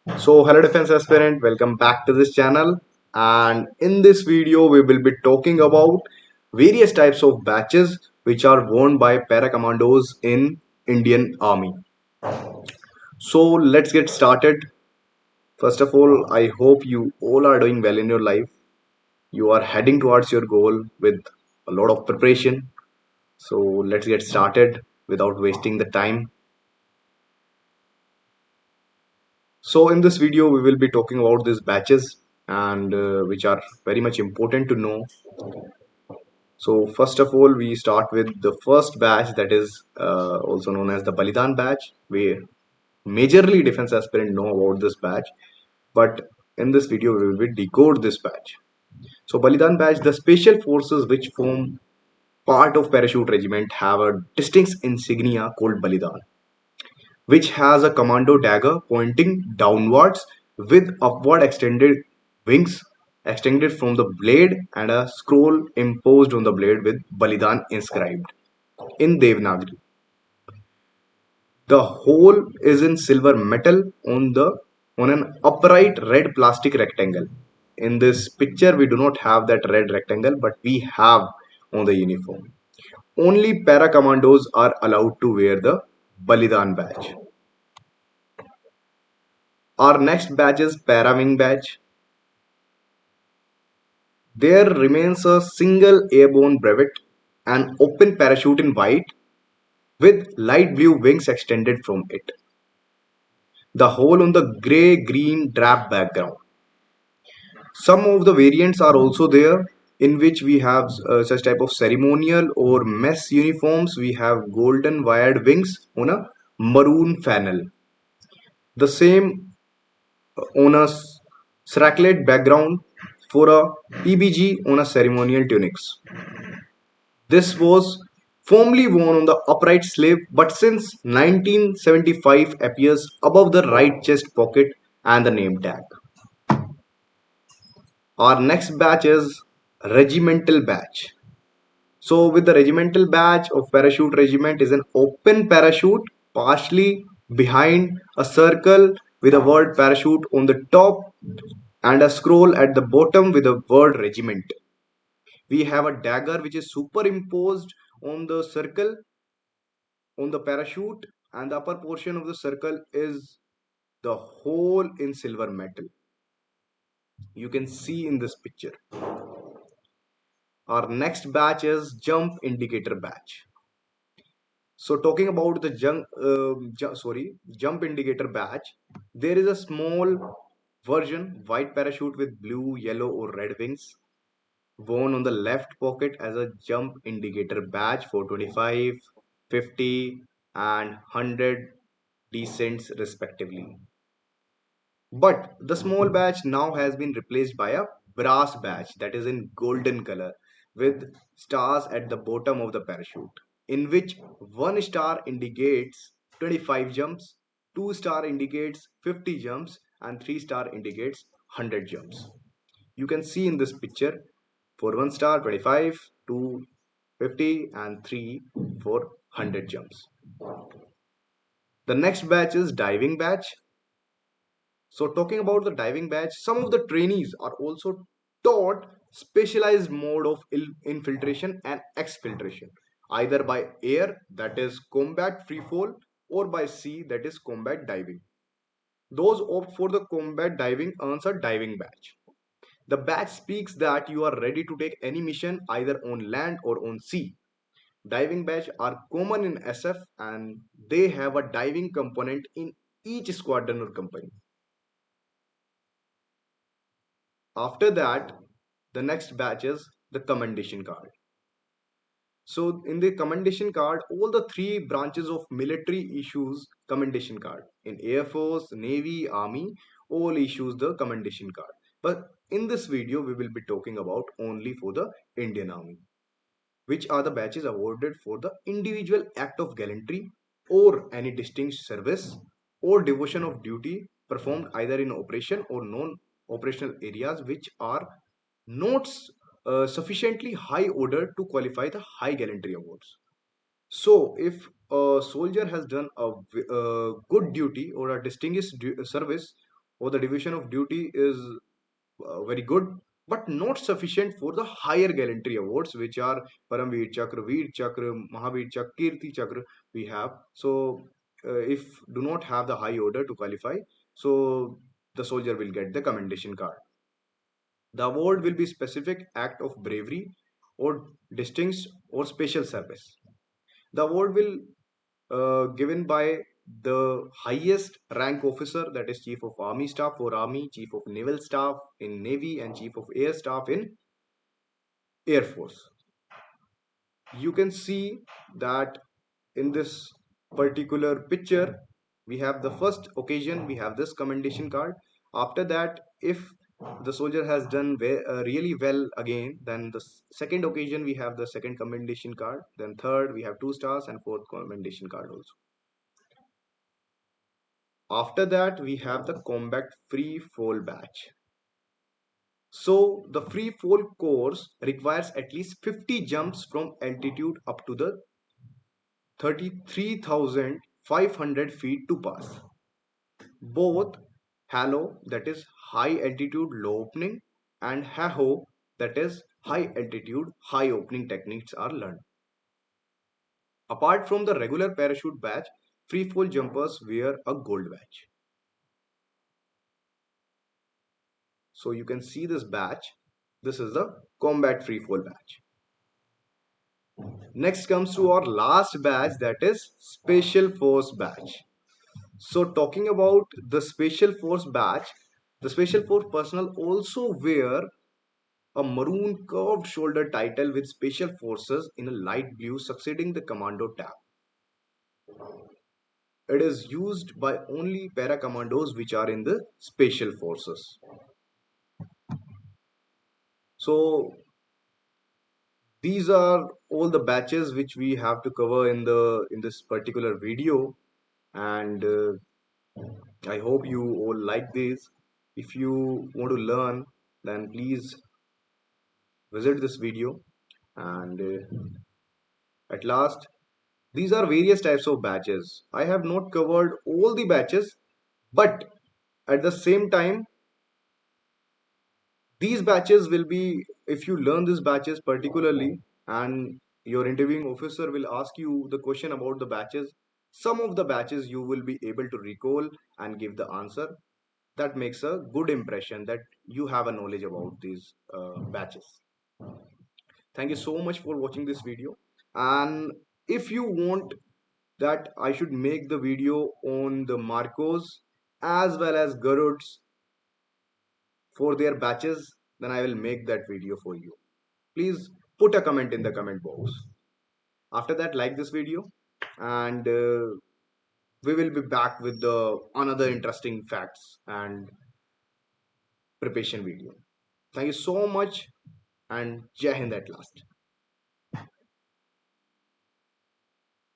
So, hello defense aspirant, welcome back to this channel. And in this video, we will be talking about various types of badges which are worn by para commandos in Indian Army. So, let's get started. First of all, I hope you all are doing well in your life. You are heading towards your goal with a lot of preparation. So, let's get started without wasting the time. So in this video, we will be talking about these batches and which are very much important to know. So first of all, we start with the first batch that is also known as the Balidan batch. We majorly defense aspirant know about this batch, but in this video, we will decode this batch. So Balidan batch, the special forces which form part of parachute regiment have a distinct insignia called Balidan, which has a commando dagger pointing downwards with upward extended wings extended from the blade and a scroll imposed on the blade with Balidan inscribed in Devanagari. The whole is in silver metal on an upright red plastic rectangle. In this picture, we do not have that red rectangle, but we have on the uniform. Only para commandos are allowed to wear the Balidan badge. Our next badge is Parawing badge. There remains a single airborne brevet, an open parachute in white with light blue wings extended from it. The whole on the grey-green drab background. Some of the variants are also there in which we have such type of ceremonial or mess uniforms. We have golden wired wings on a maroon fennel. The same on a sraclet background for a PBG on a ceremonial tunics. This was formerly worn on the upright sleeve, but since 1975 appears above the right chest pocket and the name tag. Our next batch is regimental batch. So with the regimental badge of parachute regiment is an open parachute partially behind a circle with a word parachute on the top and a scroll at the bottom with the word regiment. We have a dagger which is superimposed on the circle on the parachute, and the upper portion of the circle is the whole in silver metal. You can see in this picture. Our next batch is jump indicator batch. So talking about the jump indicator badge, there is a small version white parachute with blue, yellow or red wings worn on the left pocket as a jump indicator badge for 25, 50 and 100 descents respectively. But the small badge now has been replaced by a brass badge that is in golden color with stars at the bottom of the parachute, in which one star indicates 25 jumps, two star indicates 50 jumps, and three star indicates 100 jumps. You can see in this picture for one star 25, two 50, and three for 100 jumps. The next batch is diving batch. So talking about the diving batch, some of the trainees are also taught specialized mode of infiltration and exfiltration, either by air, that is combat free fall, or by sea, that is combat diving. Those opt for the combat diving earns a diving badge. The badge speaks that you are ready to take any mission either on land or on sea. Diving badge are common in SF and they have a diving component in each squadron or company. After that, the next batch is the commendation card. So in the commendation card, all the three branches of military issues commendation card. In Air Force, Navy, Army, all issues the commendation card. But in this video, we will be talking about only for the Indian Army, which are the badges awarded for the individual act of gallantry or any distinguished service or devotion of duty performed either in operation or non-operational areas which are not sufficiently high order to qualify the high gallantry awards. So, if a soldier has done a good duty or a distinguished service or the division of duty is very good, but not sufficient for the higher gallantry awards, which are Paramveer Chakra, Veer Chakra, Mahavir Chakra, Kirti Chakra we have. So if do not have the high order to qualify, so the soldier will get the commendation card. The award will be specific act of bravery or distinct or special service. The award will given by the highest rank officer, that is Chief of Army Staff for Army, Chief of Naval Staff in Navy, and Chief of Air Staff in Air Force. You can see that in this particular picture, we have the first occasion, we have this commendation card. After that, if the soldier has done really well again, then the second occasion we have the second commendation card, then third we have 2 stars, and fourth commendation card also. After that, we have the combat free fall batch. So the free fall course requires at least 50 jumps from altitude up to the 33,500 feet to pass. Both halo, that is high altitude low opening, and haho, that is high altitude high opening techniques are learned. Apart from the regular parachute badge, free fall jumpers wear a gold badge. So you can see this badge. This is the combat free fall badge. Next comes to our last badge, that is special force badge. So talking about the special force badge, the special force personnel also wear a maroon curved shoulder title with special forces in a light blue succeeding the commando tab. It is used by only para commandos which are in the special forces. So these are all the batches which we have to cover in this particular video, and I hope you all like this. If you want to learn, then please visit this video. And at last, these are various types of batches. I have not covered all the batches, but at the same time, these batches will be, if you learn these batches particularly, and your interviewing officer will ask you the question about the batches, some of the batches you will be able to recall and give the answer. That makes a good impression that you have a knowledge about these batches. Thank you so much for watching this video. And if you want that I should make the video on the Marcos as well as Garuds for their batches, then I will make that video for you. Please put a comment in the comment box. After that, like this video, and we will be back with the another interesting facts and preparation video. Thank you so much, and Jai Hind at last.